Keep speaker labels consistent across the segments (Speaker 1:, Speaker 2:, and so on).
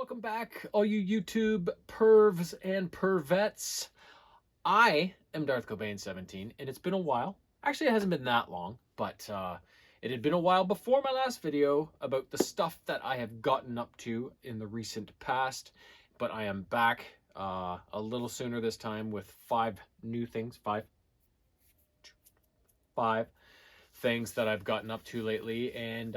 Speaker 1: Welcome back, all you YouTube pervs and pervettes. I am Darth Cobain 17, and it's been a while. Actually, it hasn't been that long, but it had been a while before my last video about the stuff that I have gotten up to in the recent past. But I am back a little sooner this time with five new things, five things that I've gotten up to lately, and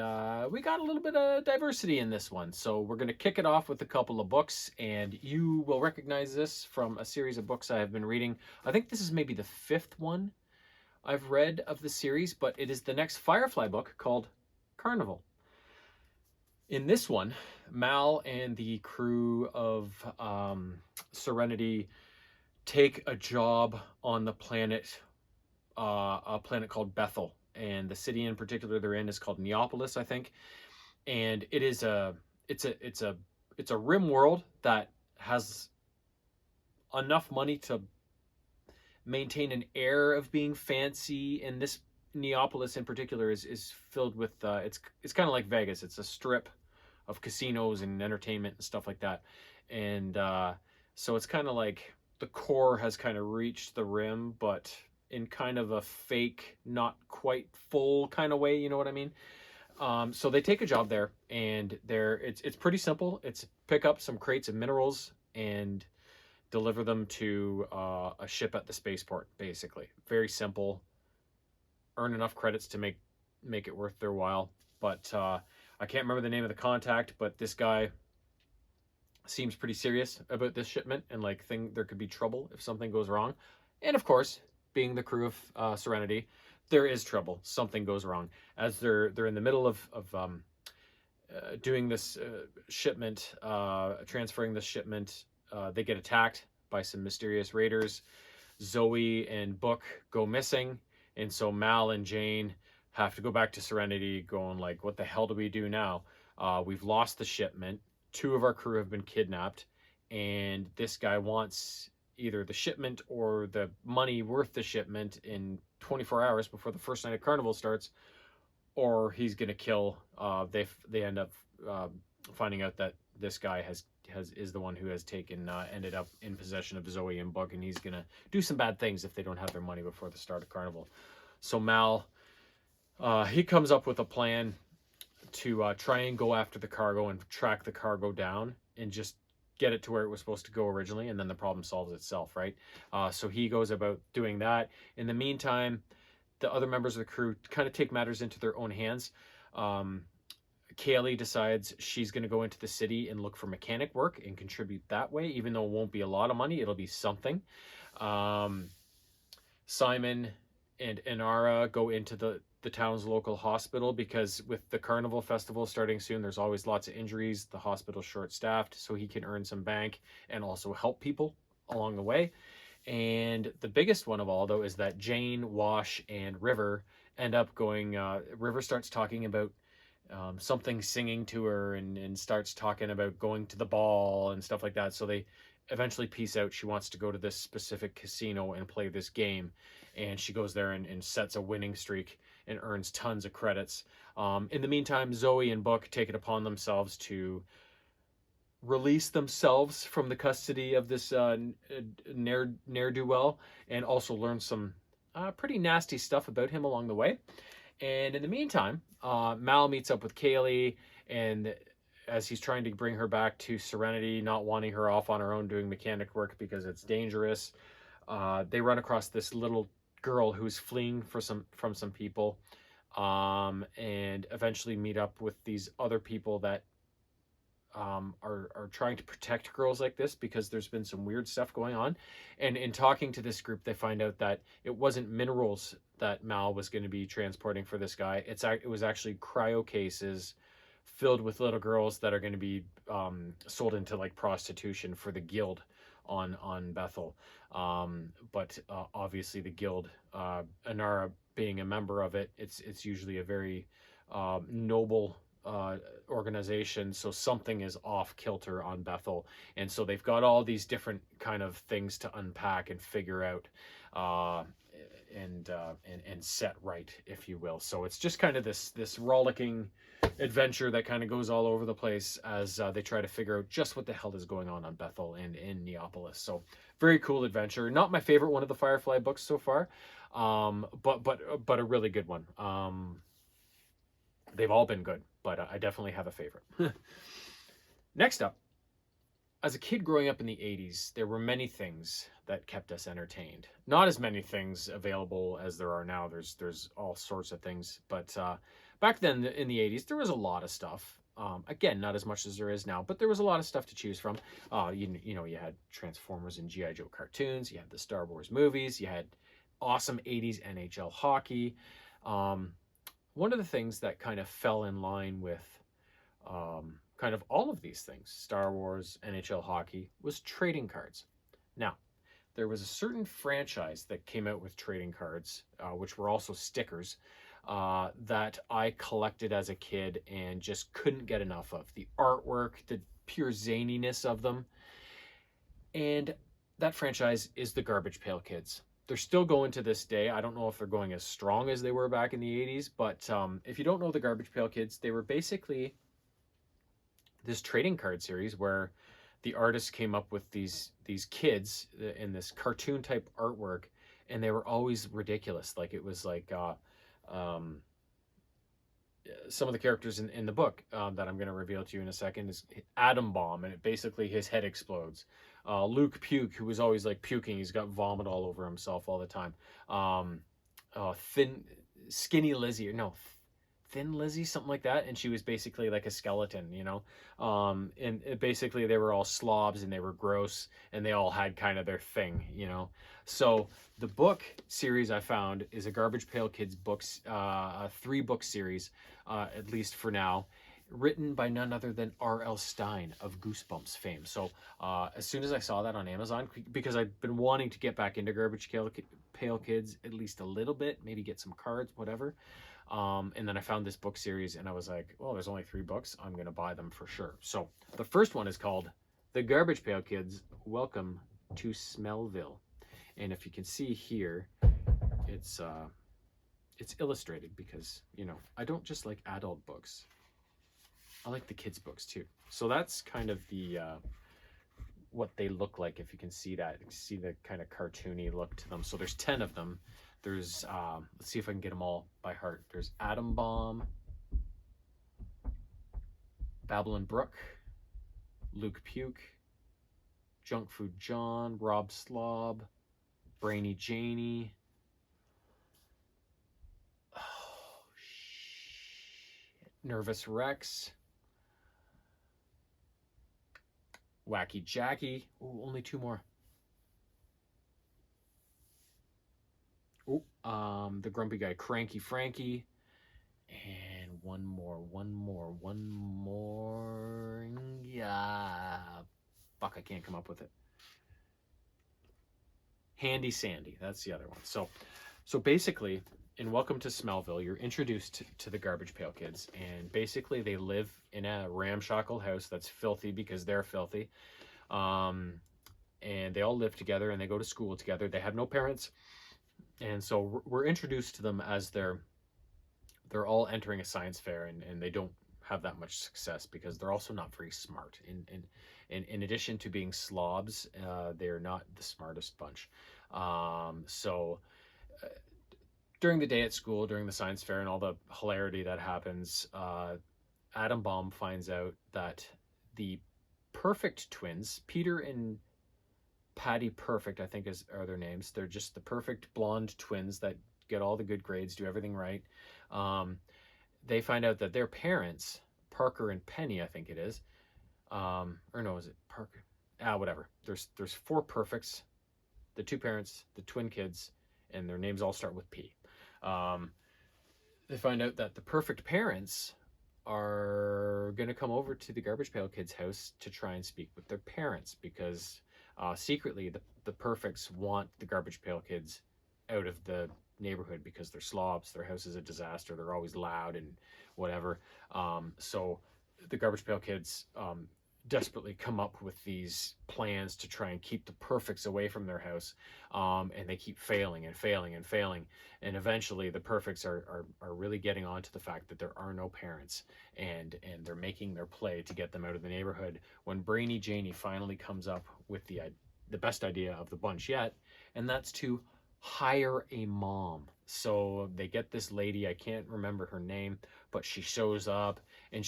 Speaker 1: we got a little bit of diversity in this one. So we're going to kick it off with a couple of books, and you will recognize this from a series of books I have been reading. I think this is maybe the fifth one I've read of the series, but it is the next Firefly book called Carnival. In this one, Mal and the crew of Serenity take a job on the planet, a planet called Bethel, and the city in particular they're in is called Neopolis, I think. And it is it's a rim world that has enough money to maintain an air of being fancy, and this Neopolis in particular is filled with it's kind of like Vegas. It's a strip of casinos and entertainment and stuff like that. And so it's kind of like the core has kind of reached the rim, but in kind of a fake, not quite full kind of way, you know what I mean? So they take a job there, and it's pretty simple. It's pick up some crates of minerals and deliver them to a ship at the spaceport, basically. Very simple. Earn enough credits to make it worth their while. But I can't remember the name of the contact, but this guy seems pretty serious about this shipment, and like there could be trouble if something goes wrong. And of course, being the crew of Serenity, there is trouble. Something goes wrong as they're in the middle of doing this shipment, transferring this shipment. They get attacked by some mysterious raiders. Zoe and Book go missing, and so Mal and Jane have to go back to Serenity, going like, "What the hell do we do now? We've lost the shipment. Two of our crew have been kidnapped, and this guy wants either the shipment or the money worth the shipment in 24 hours before the first night of Carnival starts, or he's gonna kill." They end up finding out that this guy is the one who has ended up in possession of Zoe and Book, and he's gonna do some bad things if they don't have their money before the start of Carnival. So Mal, he comes up with a plan to try and go after the cargo and track the cargo down and just get it to where it was supposed to go originally, and then the problem solves itself, right? So he goes about doing that. In the meantime, the other members of the crew kind of take matters into their own hands. Kaylee decides she's going to go into the city and look for mechanic work and contribute that way, even though it won't be a lot of money, it'll be something. Simon and Inara go into the town's local hospital, because with the Carnival Festival starting soon, there's always lots of injuries. The hospital's short-staffed, so he can earn some bank and also help people along the way. And the biggest one of all, though, is that Jane, Wash, and River end up going... River starts talking about something singing to her, and starts talking about going to the ball and stuff like that. So they eventually piece out she wants to go to this specific casino and play this game. And she goes there and sets a winning streak and earns tons of credits. In the meantime, Zoe and Book take it upon themselves to release themselves from the custody of this ne'er-do-well, and also learn some pretty nasty stuff about him along the way. And in the meantime, Mal meets up with Kaylee, and as he's trying to bring her back to Serenity, not wanting her off on her own doing mechanic work because it's dangerous, they run across this little girl who's fleeing from some people, and eventually meet up with these other people that are trying to protect girls like this, because there's been some weird stuff going on. And in talking to this group, they find out that it wasn't minerals that Mal was going to be transporting for this guy. It was actually cryo cases filled with little girls that are going to be sold into like prostitution for the guild on Bethel. But obviously the guild, Inara being a member of it, it's usually a very noble organization, so something is off kilter on Bethel, and so they've got all these different kind of things to unpack and figure out, uh, and set right, if you will. So it's just kind of this rollicking adventure that kind of goes all over the place as they try to figure out just what the hell is going on Bethel and in Neapolis. So very cool adventure. Not my favorite one of the Firefly books so far, but a really good one. They've all been good, but I definitely have a favorite. Next up, as a kid growing up in the 80s, there were many things that kept us entertained. Not as many things available as there are now. There's all sorts of things, but back then in the 80s, there was a lot of stuff. Again, not as much as there is now, but there was a lot of stuff to choose from. You know, you had Transformers and G.I. Joe cartoons, you had the Star Wars movies, you had awesome 80s NHL hockey. One of the things that kind of fell in line with kind of all of these things, Star Wars, NHL hockey, was trading cards. Now, there was a certain franchise that came out with trading cards, which were also stickers, that I collected as a kid and just couldn't get enough of. The artwork, the pure zaniness of them. And that franchise is the Garbage Pail Kids. They're still going to this day. I don't know if they're going as strong as they were back in the 80s, but if you don't know the Garbage Pail Kids, they were basically this trading card series where the artists came up with these kids in this cartoon type artwork, and they were always ridiculous. Like, it was like some of the characters in the book that I'm going to reveal to you in a second is Atom Bomb, and basically his head explodes. Luke Puke, who was always like puking, he's got vomit all over himself all the time. Skinny Lizzie, or no, Thin Lizzie, something like that, and she was basically like a skeleton, you know. And basically they were all slobs and they were gross and they all had kind of their thing, you know. So the book series I found is a Garbage Pail Kids books, a 3-book series, at least for now, written by none other than R.L. Stine of Goosebumps fame. So as soon as I saw that on Amazon, because I've been wanting to get back into Garbage Pail Kids at least a little bit, maybe get some cards, whatever. And then I found this book series and I was like, well, there's only 3 books. I'm going to buy them for sure. So the first one is called The Garbage Pail Kids Welcome to Smellville. And if you can see here, it's illustrated because, you know, I don't just like adult books. I like the kids' books too. So that's kind of the what they look like, if you can see that. You see the kind of cartoony look to them. So there's 10 of them. There's, let's see if I can get them all by heart. There's Atom Bomb, Babylon Brook, Luke Puke, Junk Food John, Rob Slob, Brainy Janie. Oh, shit. Nervous Rex. Wacky Jackie. Oh, only 2 more. Oh, the grumpy guy, Cranky Frankie. And one more. Yeah. Fuck, I can't come up with it. Handy Sandy, that's the other one. So basically, in Welcome to Smellville, you're introduced to the Garbage Pail Kids, and basically they live in a ramshackle house that's filthy because they're filthy. And they all live together and they go to school together. They have no parents. And so we're introduced to them as they're all entering a science fair, and they don't have that much success because they're also not very smart. In addition to being slobs, they're not the smartest bunch. During the day at school, during the science fair and all the hilarity that happens, Atom Bomb finds out that the Perfect twins, Peter and Patty Perfect, I think are their names. They're just the perfect blonde twins that get all the good grades, do everything right. They find out that their parents, Parker and Penny, I think it is, or no, is it Parker? Whatever. There's 4 perfects, the 2 parents, the twin kids, and their names all start with P. They find out that the perfect parents are going to come over to the Garbage Pail Kids' house to try and speak with their parents because secretly the perfects want the Garbage Pail Kids out of the neighborhood because they're slobs. Their house is a disaster. They're always loud and whatever. So the Garbage Pail Kids desperately come up with these plans to try and keep the perfects away from their house, and they keep failing and failing and failing, and eventually the perfects are really getting onto the fact that there are no parents, and they're making their play to get them out of the neighborhood, when Brainy Janie finally comes up with the best idea of the bunch yet, and that's to hire a mom. So they get this lady, I can't remember her name, but she shows up, and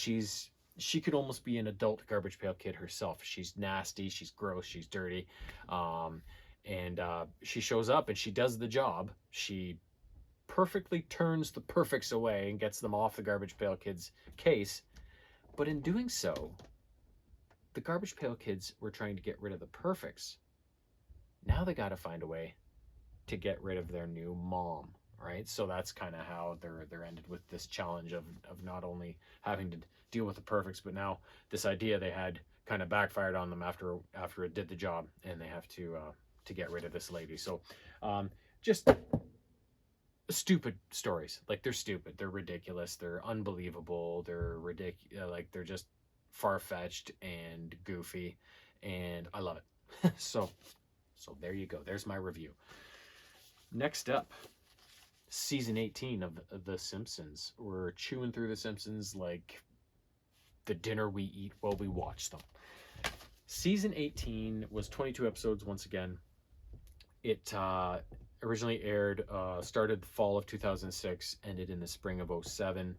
Speaker 1: she could almost be an adult Garbage Pail Kid herself. She's nasty, she's gross, she's dirty. And she shows up and she does the job. She perfectly turns the perfects away and gets them off the Garbage Pail Kids' case. But in doing so, the Garbage Pail Kids were trying to get rid of the perfects. Now they got to find a way to get rid of their new mom, right? So that's kind of how they're ended with this challenge of not only having to deal with the perfects, but now this idea they had kind of backfired on them after it did the job, and they have to get rid of this lady. So just stupid stories. Like, they're stupid, they're ridiculous, they're unbelievable, they're ridiculous, like they're just far-fetched and goofy, and I love it. so there you go, there's my review. Next up, season 18 of The Simpsons. We're chewing through The Simpsons like the dinner we eat while we watch them. Season 18 was 22 episodes once again. It originally aired, started the fall of 2006, ended in the spring of 07.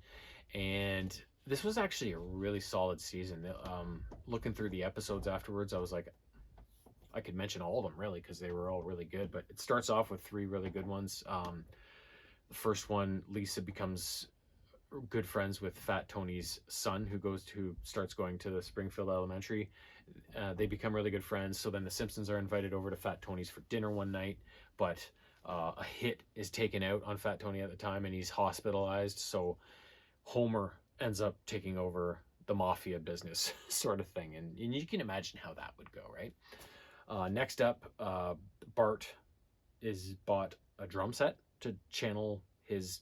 Speaker 1: And this was actually a really solid season. Looking through the episodes afterwards, I was like, I could mention all of them really because they were all really good, but it starts off with 3 really good ones. The first one, Lisa becomes good friends with Fat Tony's son, who starts going to the Springfield Elementary. They become really good friends. So then the Simpsons are invited over to Fat Tony's for dinner one night, but a hit is taken out on Fat Tony at the time, and he's hospitalized. So Homer ends up taking over the mafia business sort of thing, and you can imagine how that would go, right? Next up, Bart is bought a drum set to channel his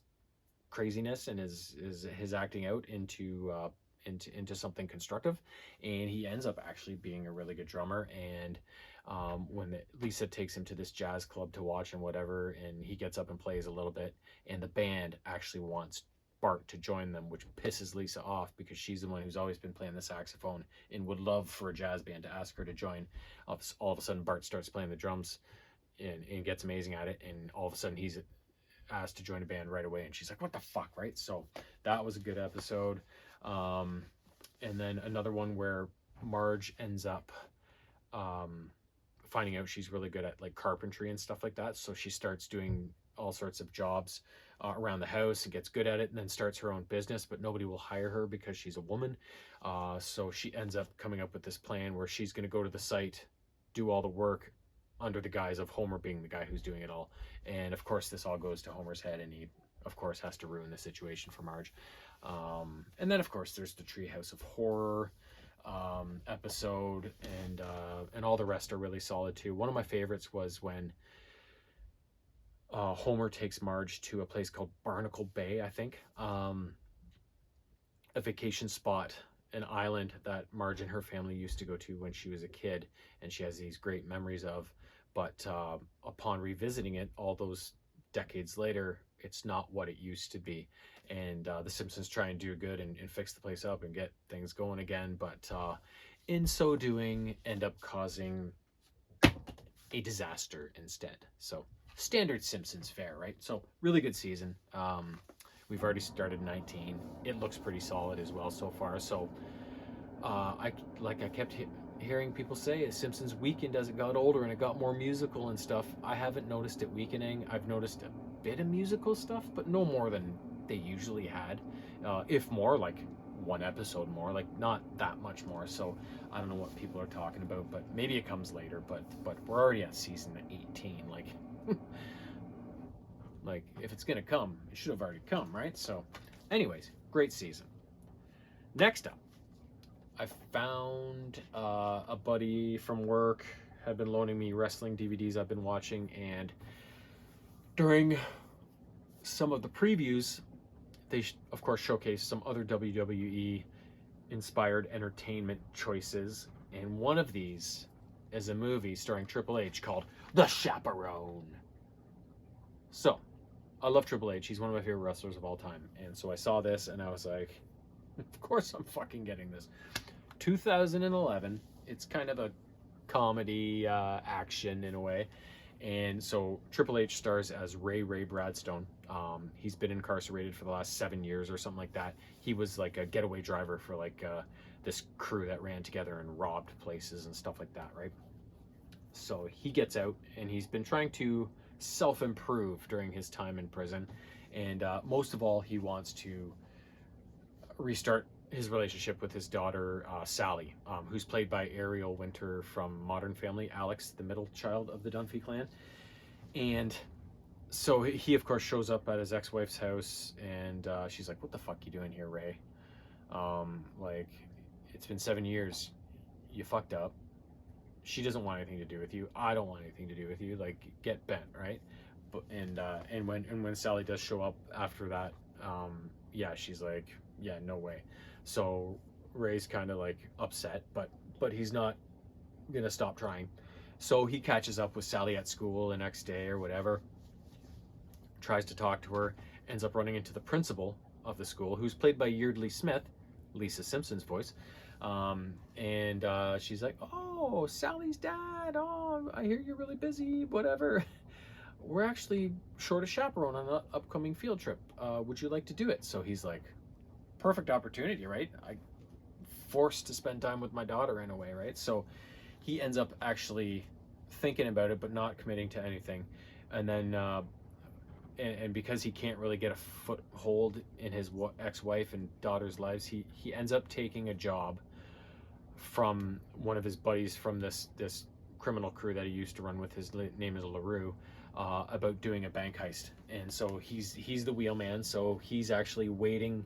Speaker 1: craziness and his acting out into something constructive, and he ends up actually being a really good drummer. And when Lisa takes him to this jazz club to watch and whatever, and he gets up and plays a little bit, and the band actually wants Bart to join them, which pisses Lisa off because she's the one who's always been playing the saxophone and would love for a jazz band to ask her to join. All of a sudden Bart starts playing the drums and gets amazing at it, and all of a sudden he's asked to join a band right away, and she's like, what the fuck, right? So that was a good episode. And then another one where Marge ends up finding out she's really good at like carpentry and stuff like that, so she starts doing all sorts of jobs around the house and gets good at it, and then starts her own business, but nobody will hire her because she's a woman. So she ends up coming up with this plan where she's going to go to the site, do all the work under the guise of Homer being the guy who's doing it all. And of course this all goes to Homer's head, and he of course has to ruin the situation for Marge. And then of course there's the Treehouse of Horror episode, and all the rest are really solid too. One of my favorites was when Homer takes Marge to a place called Barnacle Bay, I think, a vacation spot, an island that Marge and her family used to go to when she was a kid, and she has these great memories of. But upon revisiting it all those decades later, it's not what it used to be. And the Simpsons try and do good and fix the place up and get things going again, but in so doing end up causing a disaster instead. So standard Simpsons fare, right? So really good season. We've already started 19. It looks pretty solid as well so far. So I kept hearing people say, Simpsons weakened as it got older and it got more musical and stuff. I haven't noticed it weakening. I've noticed a bit of musical stuff, but no more than they usually had. If more, like one episode more, like not that much more. So I don't know what people are talking about, but maybe it comes later. But we're already at season 18. Like, like if it's gonna come, it should have already come, right? So, anyways, great season. Next up, I found a buddy from work had been loaning me wrestling DVDs I've been watching, and during some of the previews, they of course showcase some other WWE inspired entertainment choices, and one of these is a movie starring Triple H called The Chaperone. So, I love Triple H. He's one of my favorite wrestlers of all time. And so I saw this and I was like, of course I'm fucking getting this. 2011. It's kind of a comedy action in a way. And so Triple H stars as Ray Bradstone. He's been incarcerated for the last 7 years or something like that. He was like a getaway driver for like this crew that ran together and robbed places and stuff like that, right? So he gets out and he's been trying to self-improve during his time in prison. And most of all, he wants to restart his relationship with his daughter, Sally, who's played by Ariel Winter from Modern Family, Alex, the middle child of the Dunphy clan. And so he, of course, shows up at his ex-wife's house, and she's like, what the fuck you doing here, Ray? Like, it's been 7 years. You fucked up. She doesn't want anything to do with you. I don't want anything to do with you. Like, get bent, right? But and when Sally does show up after that, yeah, she's like, yeah, no way. So Ray's kind of like upset, but he's not gonna stop trying. So he catches up with Sally at school the next day or whatever, tries to talk to her, ends up running into the principal of the school, who's played by Yeardley Smith, Lisa Simpson's voice. And she's like, oh, Sally's dad, oh, I hear you're really busy, whatever. We're actually short a chaperone on an upcoming field trip. Would you like to do it? So he's like, perfect opportunity, right? I forced to spend time with my daughter in a way, right? So he ends up actually thinking about it, but not committing to anything. And then, and because he can't really get a foothold in his ex-wife and daughter's lives, he ends up taking a job from one of his buddies from this criminal crew that he used to run with. His name is LaRue. About doing a bank heist, and so he's the wheelman. So he's actually waiting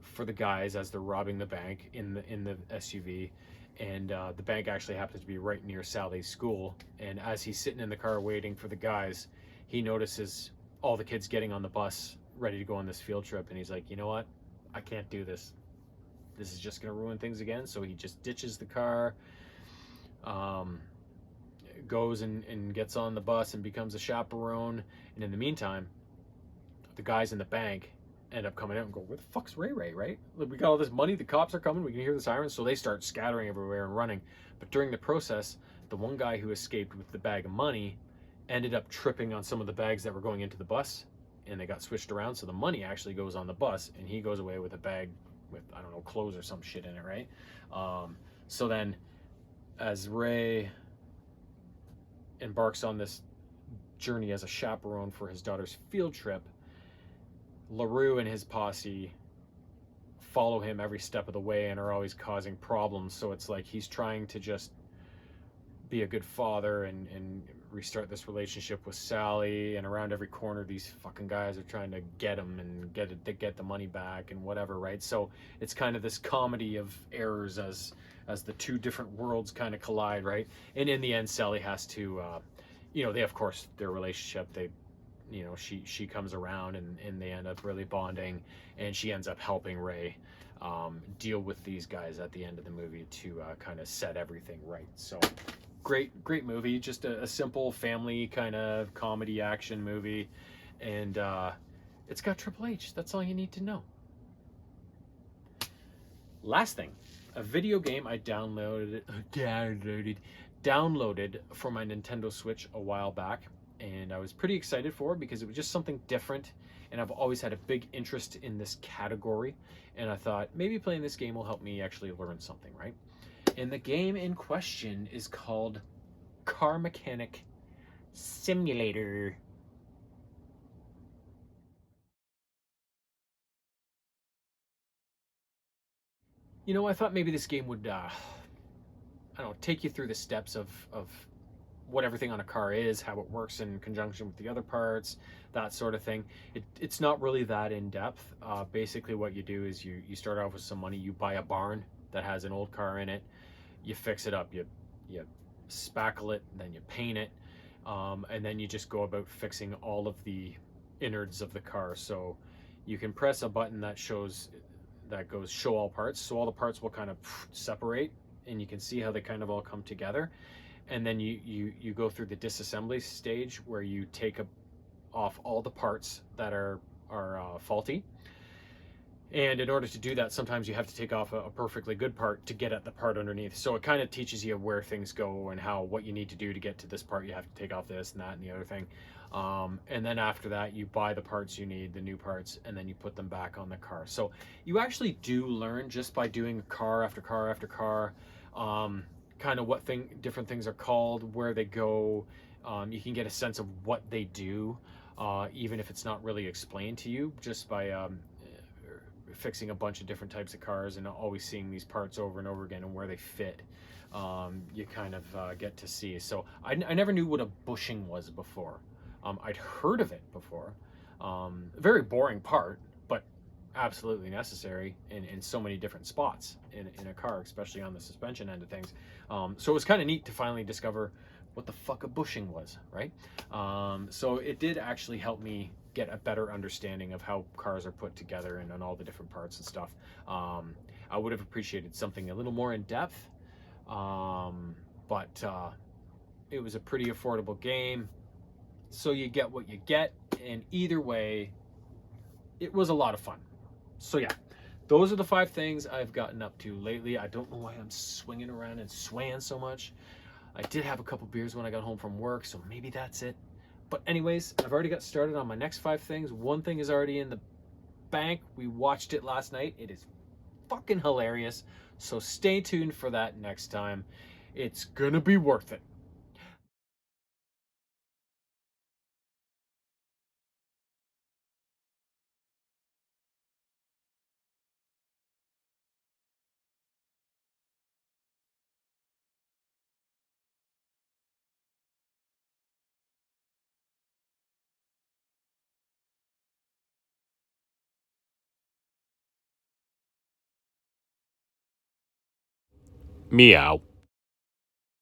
Speaker 1: for the guys as they're robbing the bank in the SUV, and the bank actually happens to be right near Sally's school. And as he's sitting in the car waiting for the guys, he notices all the kids getting on the bus ready to go on this field trip, and he's like, you know what, I can't do this. This is just gonna ruin things again. So he just ditches the car, goes and gets on the bus and becomes a chaperone. And in the meantime, the guys in the bank end up coming out and go, where the fuck's Ray, right? Look, we got all this money, the cops are coming, we can hear the sirens. So they start scattering everywhere and running. But during the process, the one guy who escaped with the bag of money ended up tripping on some of the bags that were going into the bus, and they got switched around. So the money actually goes on the bus, and he goes away with a bag with, I don't know, clothes or some shit in it, right? So then as Ray embarks on this journey as a chaperone for his daughter's field trip, LaRue and his posse follow him every step of the way and are always causing problems. So it's like he's trying to just be a good father and restart this relationship with Sally, and around every corner these fucking guys are trying to get him and get the money back and whatever, right? So it's kind of this comedy of errors as the two different worlds kind of collide, right? And in the end, Sally has to they, of course, their relationship, they, she comes around and they end up really bonding, and she ends up helping Ray deal with these guys at the end of the movie to kind of set everything right. So great movie, just a simple family kind of comedy action movie, and it's got Triple H. That's all you need to know. Last thing, a video game I downloaded for my Nintendo Switch a while back, and I was pretty excited for it because it was just something different, and I've always had a big interest in this category, and I thought maybe playing this game will help me actually learn something, right? And the game in question is called Car Mechanic Simulator. I thought maybe this game would, I don't know, take you through the steps of what everything on a car is, how it works in conjunction with the other parts, that sort of thing. It's not really that in depth. Basically what you do is you start off with some money, you buy a barn that has an old car in it, you fix it up, you spackle it, then you paint it, and then you just go about fixing all of the innards of the car. So you can press a button that goes show all parts. So all the parts will kind of separate, and you can see how they kind of all come together. And then you go through the disassembly stage where you take off all the parts that are faulty. And in order to do that, sometimes you have to take off a perfectly good part to get at the part underneath. So it kind of teaches you where things go and what you need to do to get to this part. You have to take off this and that and the other thing. And then after that, you buy the parts you need, the new parts, and then you put them back on the car. So you actually do learn just by doing car after car after car, kind of what different things are called, where they go. You can get a sense of what they do, even if it's not really explained to you, just by fixing a bunch of different types of cars and always seeing these parts over and over again and where they fit. You kind of get to see. So I never knew what a bushing was before. I'd heard of it before. Very boring part, but absolutely necessary in so many different spots in a car, especially on the suspension end of things. So it was kind of neat to finally discover what the fuck a bushing was, right? So it did actually help me get a better understanding of how cars are put together and on all the different parts and stuff. I would have appreciated something a little more in depth, but it was a pretty affordable game, so you get what you get, and either way, it was a lot of fun. So yeah, those are the 5 things I've gotten up to lately. I don't know why I'm swinging around and swaying so much. I did have a couple beers when I got home from work, so maybe that's it. But anyways, I've already got started on my next 5 things. One thing is already in the bank. We watched it last night. It is fucking hilarious. So stay tuned for that next time. It's gonna be worth it. Meow.